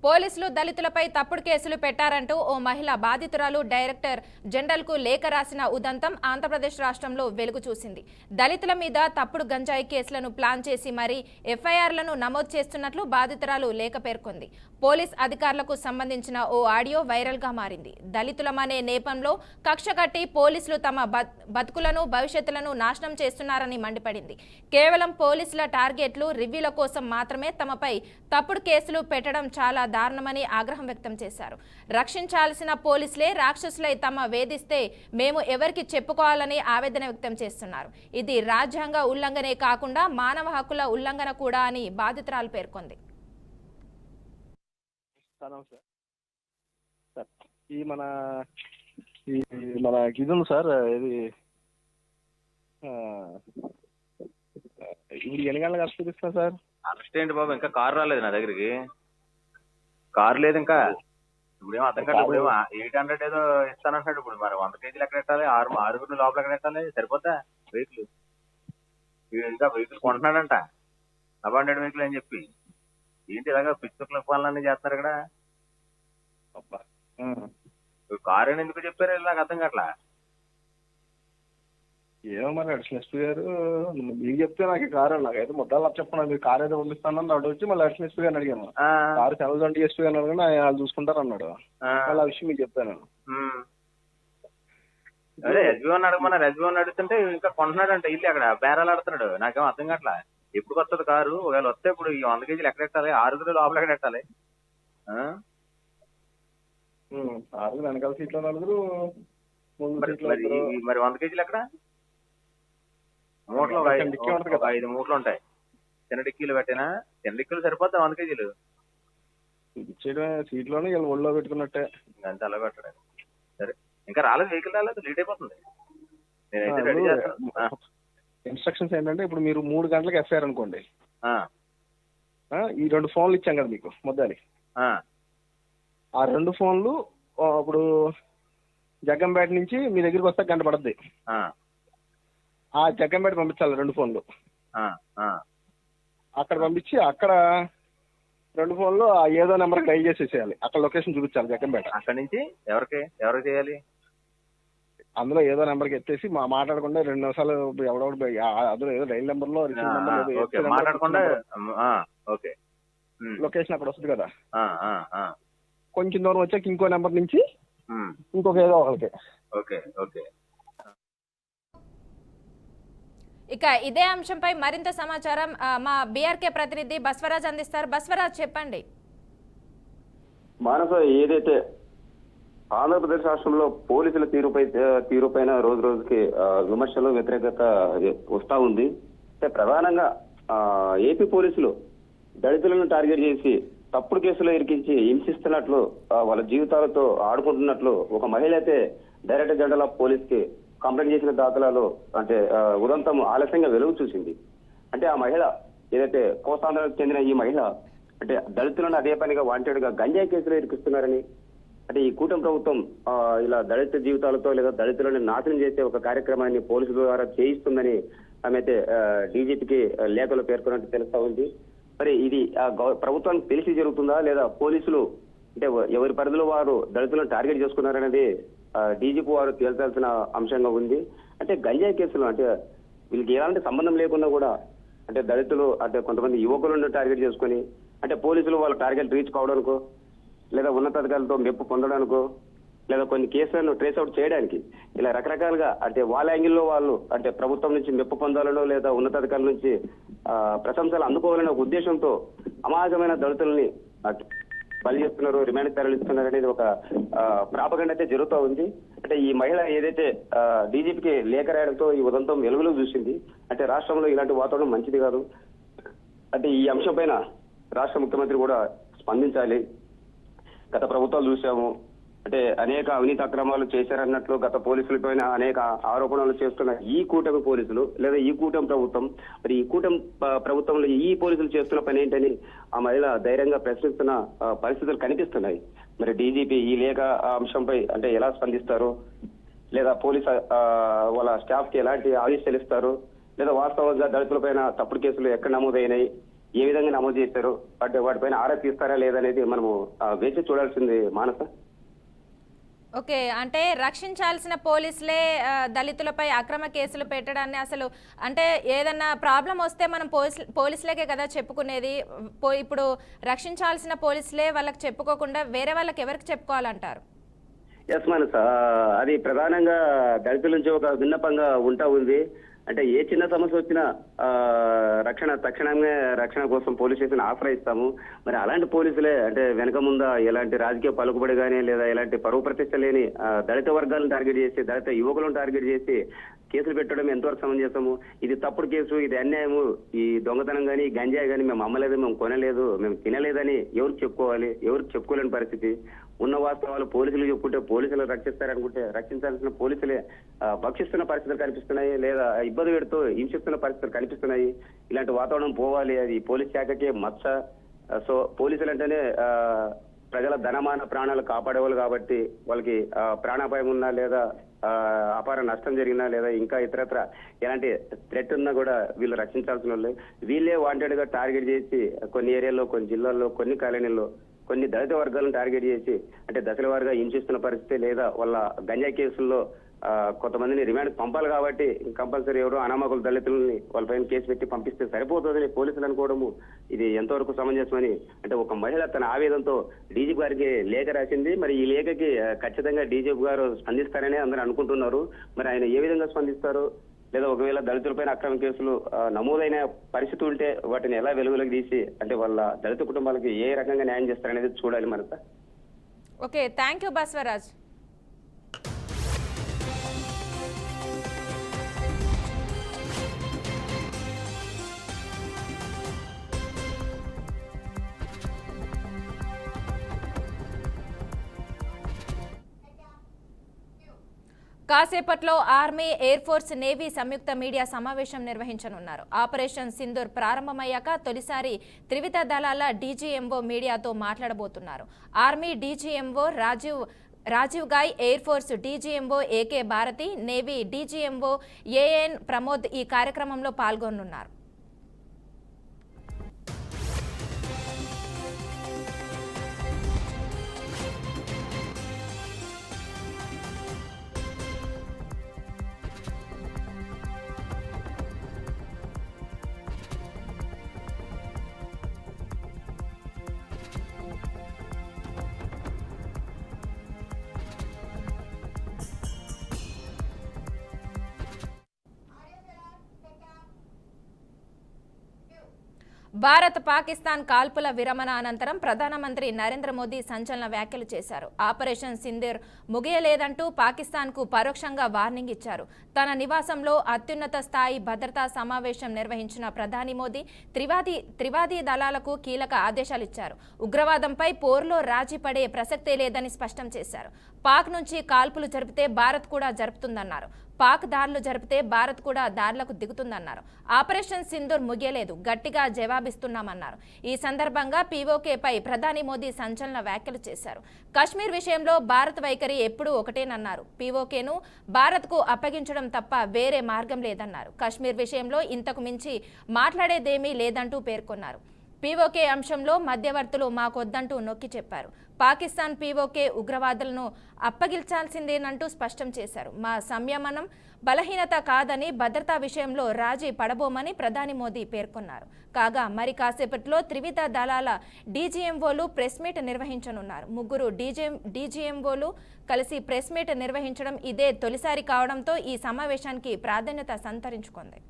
పోలీసులు దళితులపై తప్పుడు కేసులు పెట్టారంటూ ఓ మహిళ బాధితురాలు డైరెక్టర్ జనరల్కు లేఖ రాసిన ఉదంతం ఆంధ్రప్రదేశ్ రాష్ట్రంలో వెలుగు చూసింది. దళితుల మీద తప్పుడు గంజాయి కేసులను ప్లాన్ చేసి మరీ ఎఫ్ఐఆర్లను నమోదు చేస్తున్నట్లు బాధితురాలు లేఖ పేర్కొంది. పోలీస్ అధికారులకు సంబంధించిన ఓ ఆడియో వైరల్గా మారింది. దళితులమనే నేపంలో కక్ష కట్టి పోలీసులు తమ బతుకులను భవిష్యత్తులను నాశనం చేస్తున్నారని మండిపడింది. కేవలం పోలీసుల టార్గెట్లు రివ్యూల కోసం మాత్రమే తమపై తప్పుడు కేసులు పెట్టడం చాలా దారుణమని ఆగ్రహం వ్యక్తం చేశారు. రక్షించాల్సిన పోలీసులే రాక్షసులై తమ వేధిస్తే మేము ఎవరికి చెప్పుకోవాలని ఆవేదన వ్యక్తం చేస్తున్నారు. ఇది రాజ్యాంగ ఉల్లంఘనే కాకుండా మానవ హక్కుల ఉల్లంఘన కూడా అని బాధితురాలు పేర్కొంది. ఈ మన గిజం సార్ ఇది ఇప్పుడు ఎన్ని గంటలకు వస్తుంది సార్? అసిస్టెంట్ బాబు ఇంకా కారు రాలేదు నా దగ్గరికి. కారు లేదు ఇంకా. ఇప్పుడేమో అర్థం కాదు. ఇప్పుడేమో 800 ఏదో ఇస్తానంటాడు. ఇప్పుడు మరి 100 కేజీలు ఎక్కడ పెట్టాలి? ఆరుగురు లోపల ఎక్కడ పెట్టాలి? సరిపోతా వెహికల్? ఇంకా వెహికల్ కొంటున్నాడంట, అబాండెడ్ వెహికల్ అని చెప్పి. ఏంటి ఇలాగా పిచ్చుకల పాలన చేస్తున్నారు ఇక్కడ? కారు అని ఎందుకు చెప్పారు నాకు అర్థం కావట్లా. ఏమో మరి అడిషనల్ ఎస్పీ గారు మీకు చెప్తే నాకు కారు, నాకైతే మొత్తాలు చెప్పండి. మీరు కారు అయితే పంపిస్తానని అటు వచ్చి మళ్ళీ అడిషనల్ ఎస్పీ గారిని అడిగాను. కారు సెలవుంటి ఎస్పీ గారిని అడిగాను, వాళ్ళు చూసుకుంటారు అన్నాడు. మళ్ళీ ఆ విషయం మీకు చెప్తాను. అదే ఎస్బీఓని అడగమన్నా. ఎస్బీఓని అడుగుతుంటే ఇంకా కొంటున్నాడంట ఇల్లు అక్కడ బేరాలు ఆడుతున్నాడు. నాకేమో అర్థం కావట్లా. ఎప్పుడు వస్తుంది కారు? ఒకవేళ వస్తే ఇప్పుడు ఈ 100 కేజీలు ఎక్కడ పెట్టాలి? ఆరుగురు లోపల ఎక్కడ పెట్టాలి? ఆరుగురు వెనకాల సీట్లో నలుగురు, మరి 100 కేజీలు ఎక్కడ? మూటలు 5 మూటలు ఉంటాయి. చిన్న డిక్కీలు పెట్టినా చిన్న డిక్కీలు సరిపోతాయి 100 కేజీలు ఇచ్చేయడం. సీట్లోనే వీళ్ళు ఒళ్ళో పెట్టుకున్నట్టే అంతే అలా పెట్టడం. సరే ఇంకా రాలేదు, వెహికల్ రాలేదు, లేట్ అయిపోతుంది. నేనైతే రెడీ చేస్తాను. ఇన్స్ట్రక్షన్స్ ఏంటంటే ఇప్పుడు మీరు 3 గంటలకు ఎఫ్ఐఆర్ అనుకోండి. ఈ 2 ఫోన్లు ఇచ్చాం కదా మీకు మొద్దాలి. ఆ 2 ఫోన్లు ఇప్పుడు జగ్గంపేట నుంచి మీ దగ్గరికి వస్తే గంట పడుద్ది. ఆ జగ్గంపేట పంపించాలి 2 ఫోన్లు. అక్కడ పంపించి అక్కడ 2 ఫోన్లు ఏదో నెంబర్కి డైల్ చేసేసేయాలి. అక్కడ లొకేషన్ చూపించాలి జగ్గంపేట. అక్కడ నుంచి ఎవరికి చేయాలి? అందులో ఏదో నెంబర్కి ఎత్తేసి మాట్లాడకుండా 2 నిమిషాలు ఎవడొకటి అందులో ఏదో డైల్ నెంబర్లో మాట్లాడకుండా లొకేషన్ అక్కడ వస్తుంది కదా. కొంచెం దూరం వచ్చాక ఇంకో నెంబర్ నుంచి ఇంకొక ఏదో ఒకరికి. ఇక ఇదే అంశంపై మరింత సమాచారం మా బీఆర్కే ప్రతినిధి బస్వరాజ్ అందిస్తారు. బస్వరాజ్ చెప్పండి. మానస, ఏదైతే ఆంధ్రప్రదేశ్ రాష్ట్రంలో పోలీసుల తీరుపైన రోజు రోజుకి విమర్శలు, వ్యతిరేకత వస్తా ఉంది. ప్రధానంగా ఏపీ పోలీసులు దళితులను టార్గెట్ చేసి తప్పుడు కేసులో ఇరికించి హింసిస్తున్నట్లు, వాళ్ళ జీవితాలతో ఆడుకుంటున్నట్లు ఒక మహిళ అయితే డైరెక్టర్ జనరల్ ఆఫ్ పోలీస్ కి కంప్లైంట్ చేసిన దాఖలాలు అంటే ఉదంతం ఆలస్యంగా వెలుగు చూసింది. అంటే ఆ మహిళ ఏదైతే కోస్తాంధ్రకు చెందిన ఈ మహిళ అంటే దళితులను అదే పనిగా వాంటెడ్ గా గంజాయి కేసులో ఇరికిస్తున్నారని, అంటే ఈ కూటమి ప్రభుత్వం ఇలా దళిత జీవితాలతో లేదా దళితులను నాశనం చేసే ఒక కార్యక్రమాన్ని పోలీసుల ద్వారా చేయిస్తుందని ఆమె అయితే డీజీపీకి లేఖలో పేర్కొన్నట్టు తెలుస్తా ఉంది. మరి ఇది ప్రభుత్వానికి తెలిసి జరుగుతుందా లేదా పోలీసులు అంటే ఎవరి పరిధిలో వారు దళితులను టార్గెట్ చేసుకున్నారనేది డీజీపీ వారు తేల్చాల్సిన అంశంగా ఉంది. అంటే గంజాయి కేసులు అంటే వీళ్ళకి ఎలాంటి సంబంధం లేకుండా కూడా అంటే దళితులు అంటే కొంతమంది యువకులను టార్గెట్ చేసుకుని అంటే పోలీసులు వాళ్ళ టార్గెట్ రీచ్ కావడానికో లేదా ఉన్నతాధికారులతో మెప్పు పొందడానికో లేదా కొన్ని కేసులను ట్రేస్ అవుట్ చేయడానికి ఇలా రకరకాలుగా అంటే వాళ్ళ యాంగిల్లో వాళ్ళు అంటే ప్రభుత్వం నుంచి మెప్పు పొందాలనో లేదా ఉన్నతాధికారుల నుంచి ప్రశంసలు అందుకోవాలనే ఒక ఉద్దేశంతో అమాయకమైన దళితుల్ని బలి చేస్తున్నారు, రిమాండ్ తరలిస్తున్నారు అనేది ఒక ప్రాపగండ అయితే జరుగుతూ ఉంది. అంటే ఈ మహిళ ఏదైతే డీజీపీకి లేఖ రాయడంతో ఈ ఉదంతం వెలుగులో చూసింది. అంటే రాష్ట్రంలో ఇలాంటి వాతావరణం మంచిది కాదు. అంటే ఈ అంశం పైన రాష్ట్ర ముఖ్యమంత్రి కూడా స్పందించాలి. గత ప్రభుత్వాలు చూసాము అంటే అనేక అవినీతి అక్రమాలు చేశారన్నట్లు గత పోలీసులపైన అనేక ఆరోపణలు చేస్తున్న ఈ కూటమి పోలీసులు లేదా ఈ కూటమి ప్రభుత్వం, మరి ఈ కూటమి ప్రభుత్వంలో ఈ పోలీసులు చేస్తున్న పని ఏంటని ఆ మహిళ ధైర్యంగా ప్రశ్నిస్తున్న పరిస్థితులు కనిపిస్తున్నాయి. మరి డీజీపీ ఈ లేఖ అంశంపై అంటే ఎలా స్పందిస్తారు, లేదా పోలీస్ వాళ్ళ స్టాఫ్ కి ఎలాంటి ఆదేశాలు ఇస్తారు, లేదా వాస్తవంగా దళితులపైన తప్పుడు కేసులు ఎక్కడ నమోదైనాయి, ఏ విధంగా నమోదు చేశారు, వాటిపైన ఆరా తీస్తారా లేదనేది మనము వేచి చూడాల్సింది మానస. ఓకే, అంటే రక్షించాల్సిన పోలీసులే దళితులపై అక్రమ కేసులు పెట్టడాన్ని అసలు అంటే ఏదన్నా ప్రాబ్లం వస్తే మనం పోలీసులకే కదా చెప్పుకునేది. ఇప్పుడు రక్షించాల్సిన పోలీసులే వాళ్ళకి చెప్పుకోకుండా వేరే వాళ్ళకి ఎవరికి చెప్పుకోవాలంటారు? ఎస్ మానస, అది ప్రధానంగా దళితుల నుంచి ఒక విన్నపంగా ఉంటా ఉంది. అంటే ఏ చిన్న సమస్య వచ్చినా తక్షణమే రక్షణ కోసం పోలీస్ స్టేషన్ ఆశ్రయిస్తాము. మరి అలాంటి పోలీసులే అంటే వెనక ముందా ఎలాంటి రాజకీయ పలుకుబడి కానీ లేదా ఎలాంటి పరువు ప్రతిష్ట లేని దళిత వర్గాలను టార్గెట్ చేసి, దళిత యువకులను టార్గెట్ చేసి కేసులు పెట్టడం ఎంతవరకు సమంజసము? ఇది తప్పుడు కేసు, ఇది అన్యాయము. ఈ దొంగతనం కానీ గంజాయి కానీ మేము అమ్మలేదు, మేము కొనలేదు, మేము తినలేదని ఎవరికి చెప్పుకోవాలి? ఎవరికి చెప్పుకోలేని పరిస్థితి. ఉన్న వాస్తవాలు పోలీసులు చెప్పుకుంటే పోలీసులు రక్షిస్తారనుకుంటే రక్షించాల్సిన పోలీసులే భక్షిస్తున్న పరిస్థితులు కనిపిస్తున్నాయి, లేదా ఇబ్బంది పెడుతూ హింసిస్తున్న పరిస్థితులు కనిపిస్తున్నాయి. ఇలాంటి వాతావరణం పోవాలి, అది పోలీస్ శాఖకే మచ్చ. సో పోలీసులు అంటేనే ప్రజల ధనమాన ప్రాణాలు కాపాడేవాళ్ళు కాబట్టి వాళ్ళకి ప్రాణాపాయం ఉన్నా లేదా అపార నష్టం జరిగినా లేదా ఇంకా ఇతరత్ర ఎలాంటి థ్రెట్ ఉన్నా కూడా వీళ్ళు రక్షించాల్సిన వాళ్ళు. వీళ్ళే వాంటెడ్ గా టార్గెట్ చేసి కొన్ని ఏరియాల్లో, కొన్ని జిల్లాల్లో, కొన్ని కాలనీల్లో కొన్ని దళిత వర్గాలను టార్గెట్ చేసి అంటే దశల వారీగా హింసిస్తున్న పరిస్థితి, లేదా వాళ్ళ గంజాయి కేసుల్లో కొంతమందిని రిమాండ్ పంపాలి కాబట్టి కంపల్సరీ ఎవరో అనామకుల దళితులని వాళ్ళపైన కేసు పెట్టి పంపిస్తే సరిపోతుందని పోలీసులు అనుకోవడము ఇది ఎంతవరకు సమంజసమని అంటే ఒక మహిళ తన ఆవేదనతో డీజీపీ గారికి లేఖ రాసింది. మరి ఈ లేఖకి ఖచ్చితంగా డీజీపీ గారు స్పందిస్తారని అందరూ అనుకుంటున్నారు. మరి ఆయన ఏ విధంగా స్పందిస్తారు, లేదా ఒకవేళ దళితులపైన అక్రమ కేసులు నమోదైన పరిస్థితి ఉంటే వాటిని ఎలా వెలుగులోకి తీసి అంటే వాళ్ళ దళిత కుటుంబాలకి ఏ రకంగా న్యాయం చేస్తారనేది చూడాలి మనత. Okay, thank you Baswaraj. కాసేపట్లో army, air force, navy media మీడియా సమావేశం నిర్వహించనున్నారు. ఆపరేషన్ సింధూర్ ప్రారంభమయ్యాక తొలిసారి త్రివిధ దళాల డీజీఎంఓ మీడియాతో మాట్లాడబోతున్నారు. Army DGMO Rajiv Ghai, air force DGMO A K Bharti, navy DGMO A N Pramod ఈ కార్యక్రమంలో పాల్గొనున్నారు. భారత్ పాకిస్తాన్ కాల్పుల విరమణ అనంతరం ప్రధానమంత్రి నరేంద్ర మోదీ సంచలన వ్యాఖ్యలు చేశారు. ఆపరేషన్ సింధూర్ ముగియలేదంటూ పాకిస్తాన్కు పరోక్షంగా వార్నింగ్ ఇచ్చారు. తన నివాసంలో అత్యున్నత స్థాయి భద్రతా సమావేశం నిర్వహించిన ప్రధాని మోదీ త్రివాది దళాలకు కీలక ఆదేశాలు ఇచ్చారు. ఉగ్రవాదంపై పోర్లో రాజీ పడే ప్రసక్తే లేదని స్పష్టం చేశారు. పాక్ నుంచి కాల్పులు జరిపితే భారత్ కూడా జరుపుతుందన్నారు. పాక్ దాడులు జరిపితే భారత్ కూడా దాడులకు దిగుతుందన్నారు. ఆపరేషన్ సింధూర్ ముగియలేదు, గట్టిగా జవాబిస్తున్నామన్నారు. ఈ సందర్భంగా పీఓకేపై ప్రధాని మోదీ సంచలన వ్యాఖ్యలు చేశారు. కశ్మీర్ విషయంలో భారత్ వైఖరి ఎప్పుడూ ఒకటేనన్నారు. పీఓకేను భారత్కు అప్పగించడం తప్ప వేరే మార్గం లేదన్నారు. కశ్మీర్ విషయంలో ఇంతకు మించి మాట్లాడేదేమీ లేదంటూ పేర్కొన్నారు. పీఓకే అంశంలో మధ్యవర్తులు మాకొద్దంటూ నొక్కి చెప్పారు. పాకిస్తాన్ పీఓకే ఉగ్రవాదులను అప్పగించాల్సిందేనంటూ స్పష్టం చేశారు. మా సంయమనం బలహీనత కాదని, భద్రతా విషయంలో రాజీ పడబోమని ప్రధాని మోదీ పేర్కొన్నారు. కాగా మరి కాసేపట్లో త్రివిధ దళాల డీజీఎంఓలు ప్రెస్ మీట్ నిర్వహించనున్నారు. ముగ్గురు డీజీఎంఓలు కలిసి ప్రెస్ మీట్ నిర్వహించడం ఇదే తొలిసారి కావడంతో ఈ సమావేశానికి ప్రాధాన్యత సంతరించుకుంది.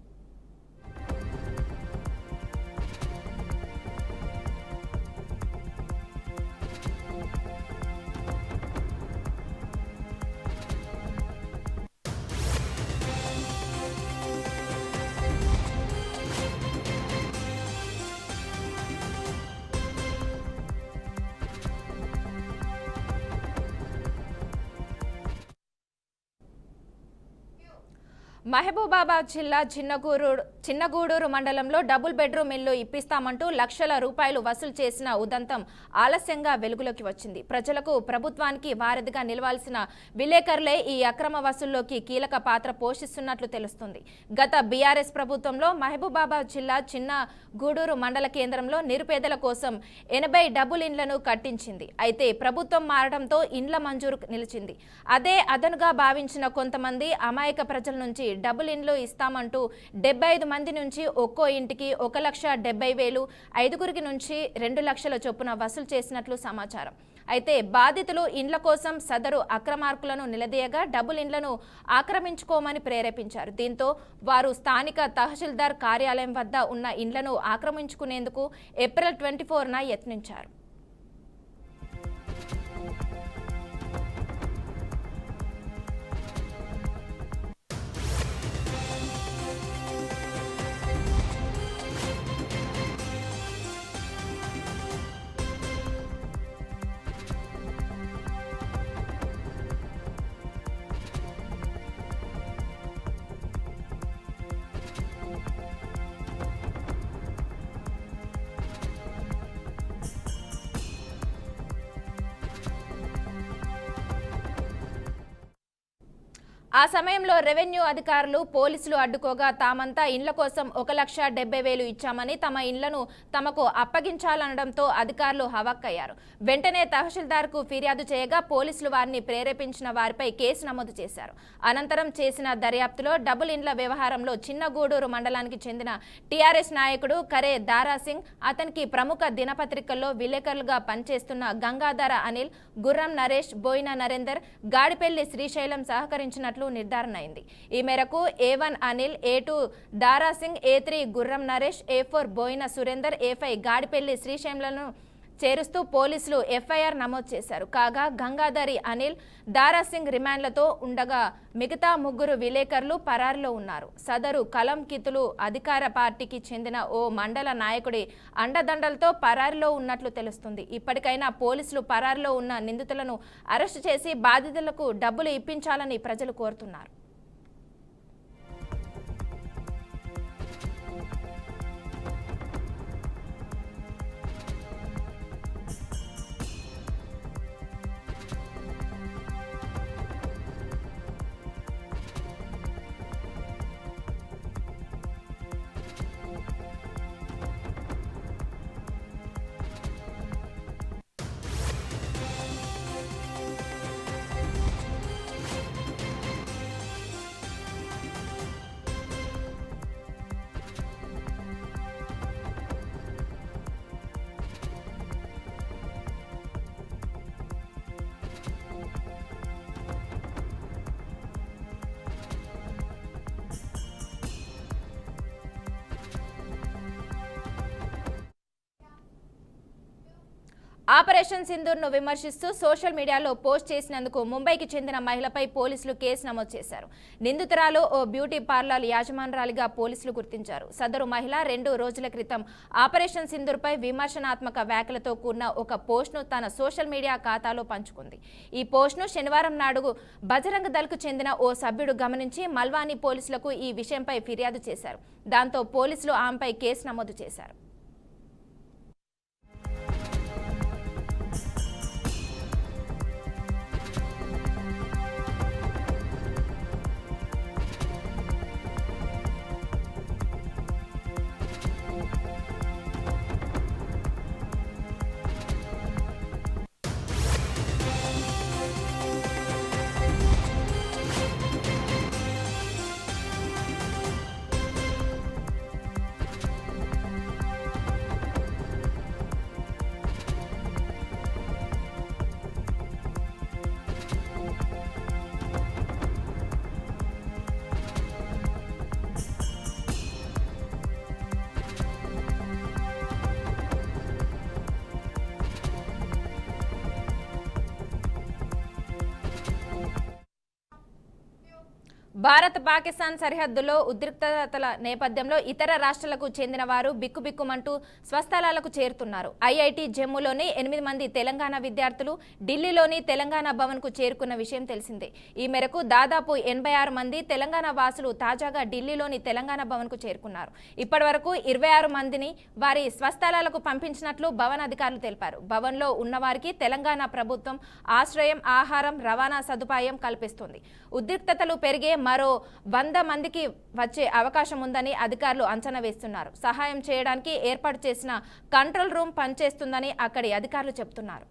మహబూబాబాద్ జిల్లా చిన్నగూడూరు మండలంలో డబుల్ బెడ్రూమ్ ఇల్లు ఇప్పిస్తామంటూ లక్షల రూపాయలు వసూలు చేసిన ఉదంతం ఆలస్యంగా వెలుగులోకి వచ్చింది. ప్రజలకు ప్రభుత్వానికి వారధిగా నిలవాల్సిన విలేకరులే ఈ అక్రమ వసూల్లోకి కీలక పాత్ర పోషిస్తున్నట్లు తెలుస్తుంది. గత బీఆర్ఎస్ ప్రభుత్వంలో మహబూబాబాద్ జిల్లా చిన్నగూడూరు మండల కేంద్రంలో నిరుపేదల కోసం 80 డబుల్ ఇండ్లను కట్టించింది. అయితే ప్రభుత్వం మారడంతో ఇండ్ల మంజూరు నిలిచింది. అదే అదనుగా భావించిన కొంతమంది అమాయక ప్రజల నుంచి డబుల్ ఇండ్లు ఇస్తామంటూ 75 మంది నుంచి ఒక్కో ఇంటికి 1,70,000, 5గురికి నుంచి 2 లక్షల చొప్పున వసూలు చేసినట్లు సమాచారం. అయితే బాధితులు ఇండ్ల కోసం సదరు అక్రమార్కులను నిలదీయగా డబుల్ ఇండ్లను ఆక్రమించుకోమని ప్రేరేపించారు. దీంతో వారు స్థానిక తహసీల్దార్ కార్యాలయం వద్ద ఉన్న ఇండ్లను ఆక్రమించుకునేందుకు ఏప్రిల్ 24న యత్నించారు. ఆ సమయంలో రెవెన్యూ అధికారులు పోలీసులు అడ్డుకోగా తామంతా ఇండ్ల కోసం 1,70,000 ఇచ్చామని తమ ఇండ్లను తమకు అప్పగించాలనడంతో అధికారులు హవాక్కయ్యారు. వెంటనే తహసీల్దార్కు ఫిర్యాదు చేయగా పోలీసులు వారిని ప్రేరేపించిన వారిపై కేసు నమోదు చేశారు. అనంతరం చేసిన దర్యాప్తులో డబుల్ ఇండ్ల వ్యవహారంలో చిన్నగూడూరు మండలానికి చెందిన టీఆర్ఎస్ నాయకుడు కరే దారాసింగ్, అతనికి ప్రముఖ దినపత్రికల్లో విలేకరులుగా పనిచేస్తున్న గంగాధర అనిల్, గుర్రం నరేష్, బోయిన నరేందర్, గాడిపెల్లి శ్రీశైలం సహకరించినట్లు నిర్ధారణ అయింది. ఈ మేరకు A1 Anil, A2 Dara Singh, A3 గుర్రం నరేష్, A4 బోయిన సురేందర్, A5 గాడిపెల్లి శ్రీశైలంలను చేరుస్తూ పోలీసులు ఎఫ్ఐఆర్ నమోదు చేశారు. కాగా గంగాధరి అనిల్, దారాసింగ్ రిమాండ్లతో ఉండగా మిగతా 3 విలేకరులు పరారీలో ఉన్నారు. సదరు కలంకితులు అధికార పార్టీకి చెందిన ఓ మండల నాయకుడి అండదండలతో పరారీలో ఉన్నట్లు తెలుస్తుంది. ఇప్పటికైనా పోలీసులు పరారీలో ఉన్న నిందితులను అరెస్టు చేసి బాధితులకు డబ్బులు ఇప్పించాలని ప్రజలు కోరుతున్నారు. ఆపరేషన్ సింధూర్ను విమర్శిస్తూ సోషల్ మీడియాలో పోస్ట్ చేసినందుకు ముంబైకి చెందిన మహిళపై పోలీసులు కేసు నమోదు చేశారు. నిందితురాలు ఓ బ్యూటీ పార్లర్ యాజమానురాలిగా పోలీసులు గుర్తించారు. సదరు మహిళ 2 రోజుల క్రితం ఆపరేషన్ సింధూర్పై విమర్శనాత్మక వ్యాఖ్యలతో కూడిన ఒక పోస్ట్ను తన సోషల్ మీడియా ఖాతాలో పంచుకుంది. ఈ పోస్ట్ను శనివారం నాడు బజరంగ దళ్కు చెందిన ఓ సభ్యుడు గమనించి మల్వానీ పోలీసులకు ఈ విషయంపై ఫిర్యాదు చేశారు. దాంతో పోలీసులు ఆమెపై కేసు నమోదు చేశారు. భారత్ పాకిస్తాన్ సరిహద్దులో ఉద్రిక్తతల నేపథ్యంలో ఇతర రాష్ట్రాలకు చెందిన వారు బిక్కుబిక్కుమంటూ స్వస్థలాలకు చేరుతున్నారు. ఐఐటి జమ్మూలోని 8 మంది తెలంగాణ విద్యార్థులు ఢిల్లీలోని తెలంగాణ భవన్కు చేరుకున్న విషయం తెలిసిందే. ఈ మేరకు దాదాపు 86 మంది తెలంగాణ వాసులు తాజాగా ఢిల్లీలోని తెలంగాణ భవన్కు చేరుకున్నారు. ఇప్పటివరకు 26 మందిని వారి స్వస్థలాలకు పంపించినట్లు భవన్ అధికారులు తెలిపారు. భవన్లో ఉన్నవారికి తెలంగాణ ప్రభుత్వం ఆశ్రయం, ఆహారం, రవాణా సదుపాయం కల్పిస్తుంది. ఉద్రిక్తతలు పెరిగే మరో 100 మందికి వచ్చే అవకాశం ఉందని అధికారులు అంచనా వేస్తున్నారు. సహాయం చేయడానికి ఏర్పాటు చేసిన కంట్రోల్ రూమ్ పనిచేస్తుందని అక్కడి అధికారులు చెబుతున్నారు.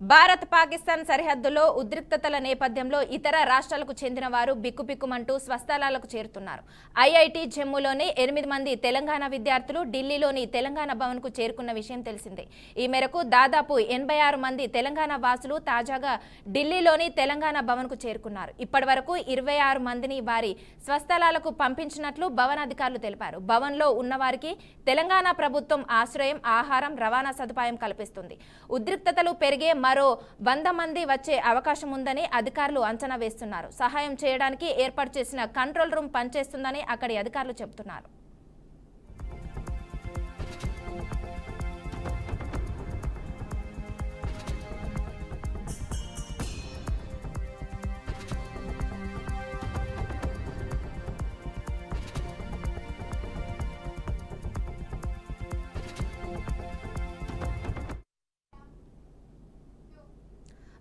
భారత్ పాకిస్తాన్ సరిహద్దులో ఉద్రిక్తతల నేపథ్యంలో ఇతర రాష్ట్రాలకు చెందిన వారు బిక్కుబిక్కుమంటూ స్వస్థలాలకు చేరుతున్నారు. ఐఐటి జమ్మూలోని 8 మంది తెలంగాణ విద్యార్థులు ఢిల్లీలోని తెలంగాణ భవన్కు చేరుకున్న విషయం తెలిసిందే. ఈ మేరకు దాదాపు 86 మంది తెలంగాణ వాసులు తాజాగా ఢిల్లీలోని తెలంగాణ భవన్కు చేరుకున్నారు. ఇప్పటివరకు 26 మందిని వారి స్వస్థలాలకు పంపించినట్లు భవన్ అధికారులు తెలిపారు. భవన్లో ఉన్నవారికి తెలంగాణ ప్రభుత్వం ఆశ్రయం, ఆహారం, రవాణా సదుపాయం కల్పిస్తుంది. ఉద్రిక్తతలు పెరిగే మరో 100 మంది వచ్చే అవకాశం ఉందని అధికారులు అంచనా వేస్తున్నారు. సహాయం చేయడానికి ఏర్పాటు చేసిన కంట్రోల్ రూమ్ పనిచేస్తుందని అక్కడి అధికారులు చెబుతున్నారు.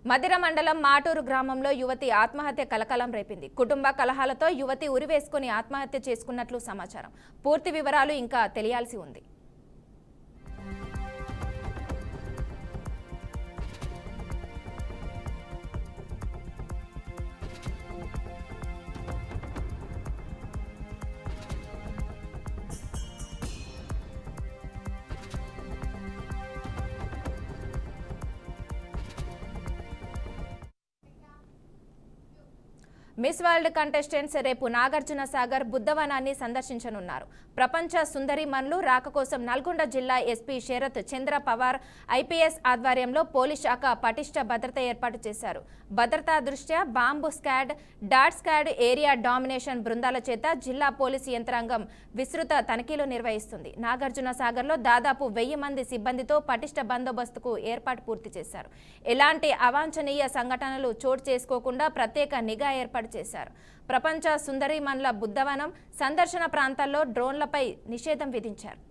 మదిర మండలం మాటూరు గ్రామంలో యువతి ఆత్మహత్య కలకలం రేపింది. కుటుంబ కలహాలతో యువతి ఉరివేసుకుని ఆత్మహత్య చేసుకున్నట్లు సమాచారం. పూర్తి వివరాలు ఇంకా తెలియాల్సి ఉంది. మిస్ వరల్డ్ కంటెస్టెంట్స్ రేపు నాగార్జున సాగర్ బుద్ధవనాన్ని సందర్శించనున్నారు. ప్రపంచ సుందరిమణులు రాక కోసం నల్గొండ జిల్లా ఎస్పీ శరత్ చంద్ర పవార్ ఐపీఎస్ ఆధ్వర్యంలో పోలీస్ శాఖ పటిష్ట భద్రత ఏర్పాటు చేశారు. భద్రతా దృష్ట్యా bomb squad, dog squad, area domination బృందాల చేత జిల్లా పోలీసు యంత్రాంగం విస్తృత తనిఖీలు నిర్వహిస్తుంది. నాగార్జున సాగర్లో దాదాపు 1000 మంది సిబ్బందితో పటిష్ట బందోబస్తుకు ఏర్పాటు పూర్తి చేశారు. ఎలాంటి అవాంఛనీయ సంఘటనలు చోటు చేసుకోకుండా ప్రత్యేక నిఘా ఏర్పాటు చేశారు. ప్రపంచ సుందరిమణుల బుద్ధవనం సందర్శన ప్రాంతాల్లో డ్రోన్లపై నిషేధం విధించారు.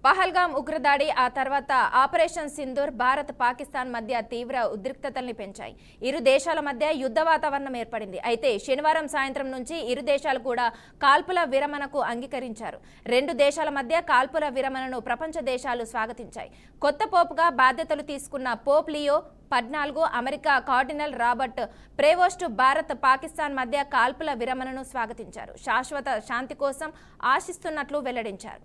పహల్గాం ఉగ్రదాడి, ఆ తర్వాత ఆపరేషన్ సింధూర్ భారత్ పాకిస్తాన్ మధ్య తీవ్ర ఉద్రిక్తతల్ని పెంచాయి. ఇరు దేశాల మధ్య యుద్ధ వాతావరణం ఏర్పడింది. అయితే శనివారం సాయంత్రం నుంచి ఇరు దేశాలు కూడా కాల్పుల విరమణకు అంగీకరించారు. 2 దేశాల మధ్య కాల్పుల విరమణను ప్రపంచ దేశాలు స్వాగతించాయి. కొత్త పోపుగా బాధ్యతలు తీసుకున్న pope Leo 14 America cardinal Robert Prevost Bharat Pakistan మధ్య కాల్పుల విరమణను స్వాగతించారు. శాశ్వత శాంతి కోసం ఆశిస్తున్నట్లు వెల్లడించారు.